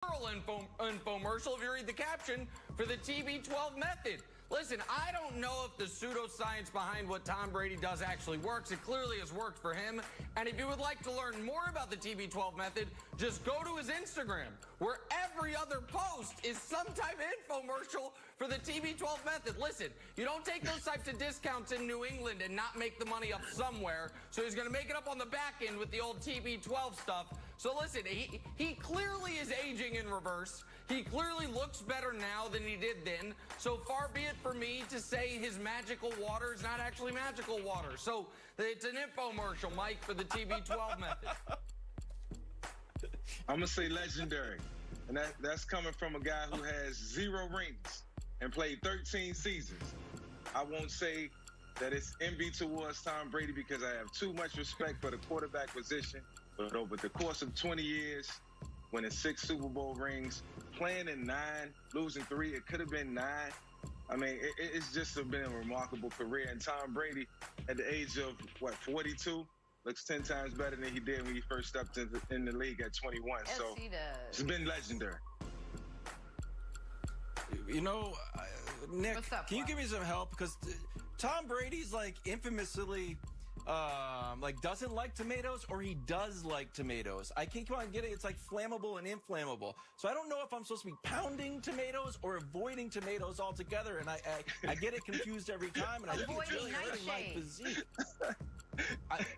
infomercial if you read the caption for the TB12 method. Listen, I don't know if the pseudoscience behind what Tom Brady does actually works. It clearly has worked for him. And if you would like to learn more about the TB12 method, just go to his Instagram, where every other post is some type of infomercial for the TB12 method. Listen, you don't take those types of discounts in New England and not make the money up somewhere. So he's going to make it up on the back end with the old TB12 stuff. So listen, he clearly is aging in reverse. He clearly looks better now than he did then. So far be it for me to say his magical water is not actually magical water. So it's an infomercial, Mike, for the TB12 method. I'm going to say legendary. And that's coming from a guy who has 0 rings and played 13 seasons. I won't say that it's envy towards Tom Brady because I have too much respect for the quarterback position. But over the course of 20 years, winning 6 Super Bowl rings, playing in 9, losing 3, it could have been 9. I mean, it's just been a remarkable career. And Tom Brady, at the age of, 42, looks 10 times better than he did when he first stepped in the league at 21. Yes, so he does. It's been legendary. You know, Nick, What's up, can you Bob? give me some help? Because Tom Brady's like infamously doesn't like tomatoes, or he does like tomatoes. I can't quite get it. It's like flammable and inflammable. So I don't know if I'm supposed to be pounding tomatoes or avoiding tomatoes altogether. And I get it confused every time, and I think it's really hurting my physique.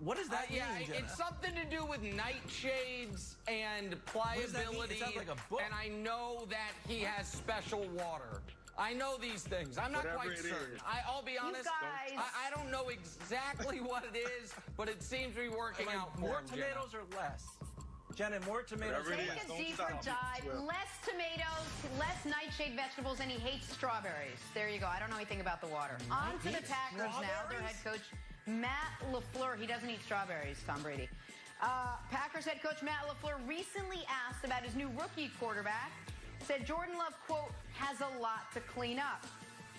What does that mean, Jenna? It's something to do with nightshades and pliability. It sounds like a book. And I know that he has special water. I know these things. I'm not Whatever quite it certain. is. I'll be honest. guys- I don't know exactly what it is, but it seems to be working out for more him, tomatoes or less? Jenna, more tomatoes. Whatever it Take is, a don't deeper stop. dive. Well. Less tomatoes, less nightshade vegetables, and he hates strawberries. There you go. I don't know anything about the water. On to the Packers now. Their head coach, Matt LaFleur. He doesn't eat strawberries, Tom Brady. Packers head coach Matt LaFleur recently asked about his new rookie quarterback. Said Jordan Love, quote, has a lot to clean up.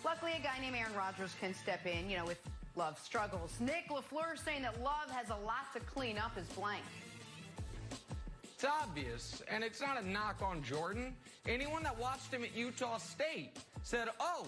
Luckily, a guy named Aaron Rodgers can step in, with Love's struggles. Nick LaFleur saying that Love has a lot to clean up is blank. It's obvious, and it's not a knock on Jordan. Anyone that watched him at Utah State said, oh,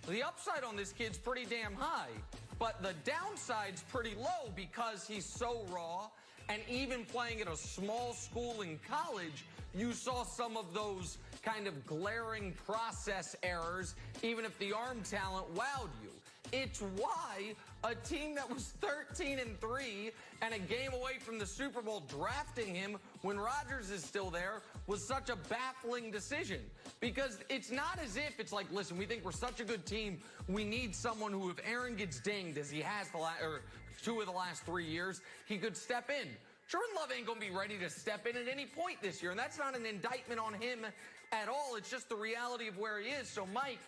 the upside on this kid's pretty damn high, but the downside's pretty low because he's so raw. And even playing at a small school in college, you saw some of those kind of glaring process errors, even if the arm talent wowed you. It's why a team that was 13-3 and a game away from the Super Bowl drafting him when Rodgers is still there was such a baffling decision. Because it's not as if it's like, listen, we think we're such a good team, we need someone who, if Aaron gets dinged, as he has or 2 of the last 3 years, he could step in. Jordan Love ain't going to be ready to step in at any point this year, and that's not an indictment on him at all. It's just the reality of where he is. So, Mike,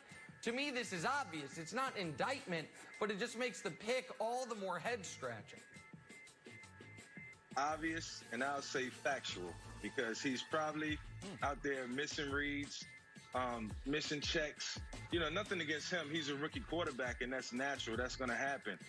to me, this is obvious. It's not indictment, but it just makes the pick all the more head-scratching. Obvious, and I'll say factual, because he's probably out there missing reads, missing checks. Nothing against him. He's a rookie quarterback, and that's natural. That's going to happen.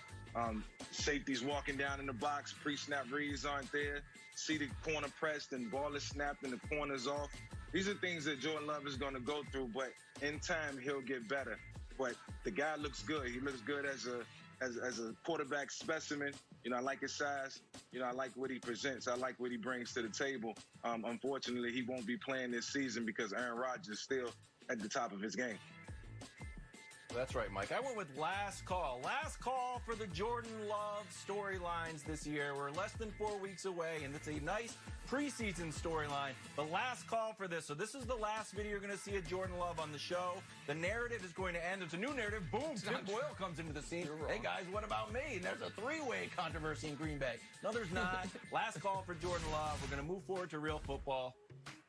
Safety's walking down in the box, pre-snap reads aren't there. See the corner pressed and ball is snapped and the corner's off. These are things that Jordan Love is going to go through, but in time he'll get better. But the guy looks good. He looks good as a quarterback specimen. I like his size. I like what he presents. I like what he brings to the table. Unfortunately, he won't be playing this season because Aaron Rodgers is still at the top of his game. That's right, Mike. I went with last call. Last call for the Jordan Love storylines this year. We're less than 4 weeks away, and it's a nice preseason storyline. The last call for this. So this is the last video you're going to see of Jordan Love on the show. The narrative is going to end. It's a new narrative. Boom, Tim Boyle comes into the scene. Hey, guys, what about me? And there's a 3-way controversy in Green Bay. No, there's not. Last call for Jordan Love. We're going to move forward to real football.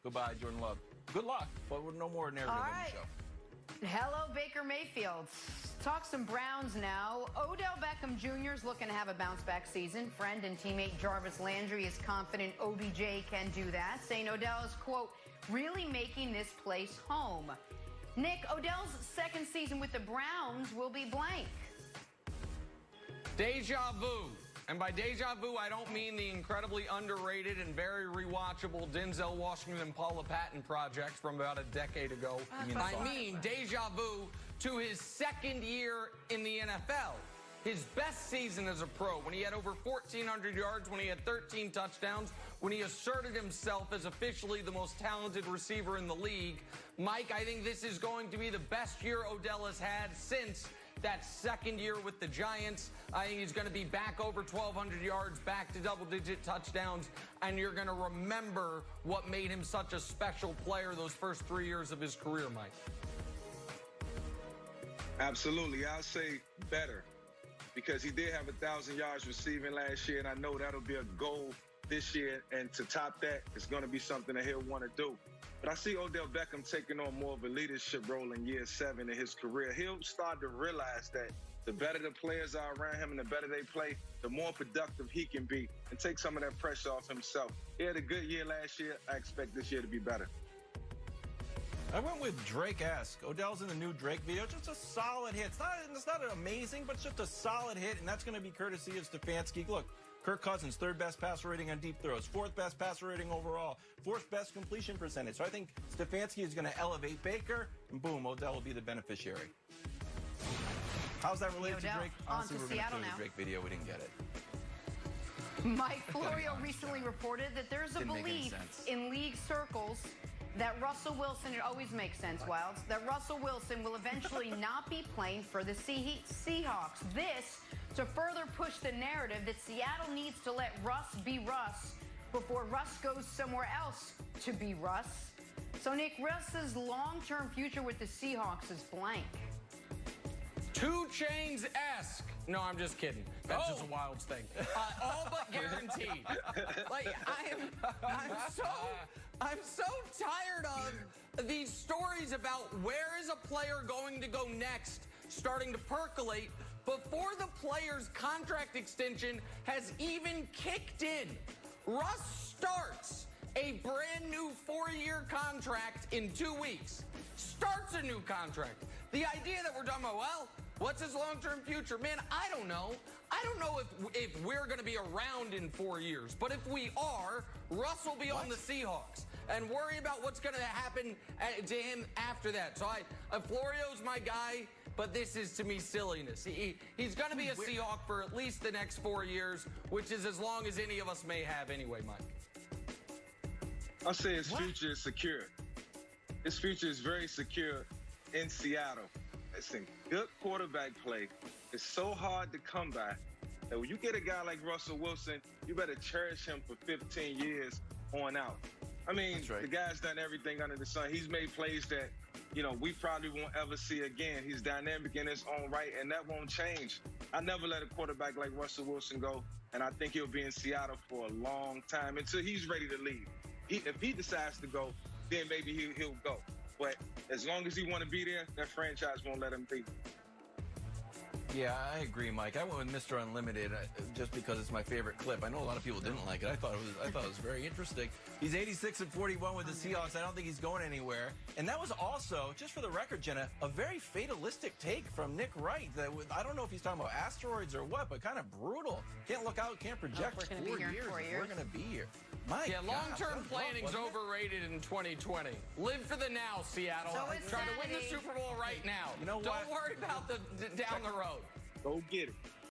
Goodbye, Jordan Love. Good luck, but no more narrative on the show. Hello, Baker Mayfield. Talk some Browns now. Odell Beckham Jr. is looking to have a bounce-back season. Friend and teammate Jarvis Landry is confident OBJ can do that, saying Odell is, quote, really making this place home. Nick, Odell's second season with the Browns will be blank. Deja vu. And by deja vu, I don't mean the incredibly underrated and very rewatchable Denzel Washington Paula Patton project from about a decade ago. I mean deja vu to his second year in the NFL. His best season as a pro, when he had over 1,400 yards, when he had 13 touchdowns, when he asserted himself as officially the most talented receiver in the league. Mike, I think this is going to be the best year Odell has had since that second year with the Giants. I think he's going to be back over 1,200 yards, back to double-digit touchdowns, and you're going to remember what made him such a special player those first 3 years of his career, Mike. Absolutely. I'll say better, because he did have 1,000 yards receiving last year, and I know that'll be a goal this year. And to top that, it's going to be something that he'll want to do. But I see Odell Beckham taking on more of a leadership role in year 7 in his career. He'll start to realize that the better the players are around him and the better they play, the more productive he can be and take some of that pressure off himself. He had a good year last year. I expect this year to be better. I went with Drake-esque. Odell's in the new Drake video. Just a solid hit. It's not amazing, but just a solid hit, and that's going to be courtesy of Stefanski. Look, Kirk Cousins, 3rd best passer rating on deep throws, 4th best passer rating overall, 4th best completion percentage. So I think Stefanski is going to elevate Baker, and boom, Odell will be the beneficiary. How's that related to Drake? Honestly, we're going to show the Drake video. We didn't get it. Mike Florio recently reported that there's a belief in league circles that Russell Wilson, it always makes sense, Wilds, that Russell Wilson will eventually not be playing for the Seahawks. This to further push the narrative that Seattle needs to let Russ be Russ before Russ goes somewhere else to be Russ. So, Nick, Russ's long-term future with the Seahawks is blank. 2 Chainz-esque. No, I'm just kidding. That's just a Wilds thing. All but guaranteed. Like, I'm so tired of these stories about where is a player going to go next starting to percolate before the player's contract extension has even kicked in. Russ starts a brand new 4-year contract in 2 weeks. Starts a new contract. The idea that we're talking about, well, what's his long-term future? Man, I don't know. I don't know if we're going to be around in 4 years. But if we are, Russ will be on the Seahawks. And worry about what's going to happen to him after that. So Florio's my guy, but this is, to me, silliness. He's going to be a Seahawk for at least the next 4 years, which is as long as any of us may have anyway, Mike. I'll say his future is secure. His future is very secure in Seattle. Listen, good quarterback play is so hard to come by that when you get a guy like Russell Wilson, you better cherish him for 15 years on out. I mean, the guy's done everything under the sun. He's made plays that, we probably won't ever see again. He's dynamic in his own right, and that won't change. I never let a quarterback like Russell Wilson go, and I think he'll be in Seattle for a long time until he's ready to leave. If he decides to go, then maybe he'll go. But as long as he want to be there, that franchise won't let him be. Yeah, I agree, Mike. I went with Mr. Unlimited just because it's my favorite clip. I know a lot of people didn't like it. I thought it was very interesting. He's 86-41 with the Seahawks. I don't think he's going anywhere. And that was also, just for the record, Jenna, a very fatalistic take from Nick Wright. I don't know if he's talking about asteroids or what, but kind of brutal. Can't look out, can't project. We're going to be here in 4 years. We're going to be here. My God, long-term planning's overrated in 2020. Live for the now, Seattle. So is Trying to win the Super Bowl right now. You know what? Don't worry about the down the road. Go get it.